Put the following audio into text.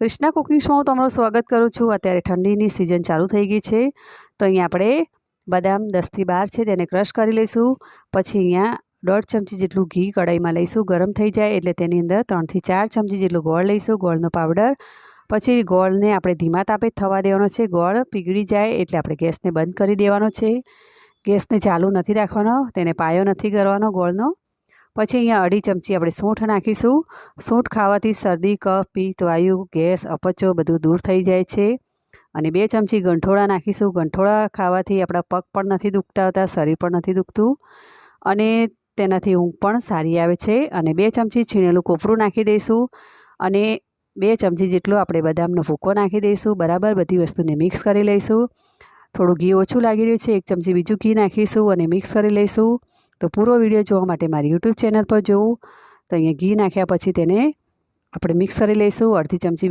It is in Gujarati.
કૃષ્ણા કુકિંગ્સમાં હું તમારું સ્વાગત કરું છું। અત્યારે ઠંડીની સિઝન ચાલુ થઈ ગઈ છે, તો અહીંયા આપણે બદામ 10 થી 12 છે તેને ક્રશ કરી લઈશું। પછી અહીંયા 1.5 ચમચી જેટલું ઘી કઢાઈમાં લઈશું। ગરમ થઈ જાય એટલે તેની અંદર 3 થી 4 ચમચી જેટલું ગોળ લઈશું, ગોળનો પાવડર। પછી ગોળને આપણે ધીમા તાપે થવા દેવાનો છે। ગોળ પીગળી જાય એટલે આપણે ગેસને બંધ કરી દેવાનો છે। ગેસને ચાલુ નથી રાખવાનો, તેને પાયો નથી કરવાનો ગોળનો। પછી અહીંયા 2.5 ચમચી આપણે સૂંઠ નાખીશું। સૂંઠ ખાવાથી શરદી, કફ, પિત્ત, વાયુ, ગેસ, અપચો બધું દૂર થઈ જાય છે। અને 2 ચમચી ગંઠોળા નાખીશું। ગંઠોળા ખાવાથી આપણા પગ પણ નથી દુખતા હોતા, શરીર પણ નથી દુખતું અને તેનાથી ઊંઘ પણ સારી આવે છે। અને 2 ચમચી છીણેલું કોપરું નાખી દઈશું અને 2 ચમચી જેટલો આપણે બદામનો ભૂકો નાખી દઈશું। બરાબર બધી વસ્તુને મિક્સ કરી લઈશું। થોડું ઘી ઓછું લાગી રહ્યું છે, 1 ચમચી બીજું ઘી નાખીશું અને મિક્સ કરી લઈશું। તો પૂરો વિડીયો જોવા માટે મારી યુટ્યુબ ચેનલ પર જોવું। તો અહીંયા ઘી નાખ્યા પછી તેને આપણે મિક્સ કરી લઈશું। 1/2 ચમચી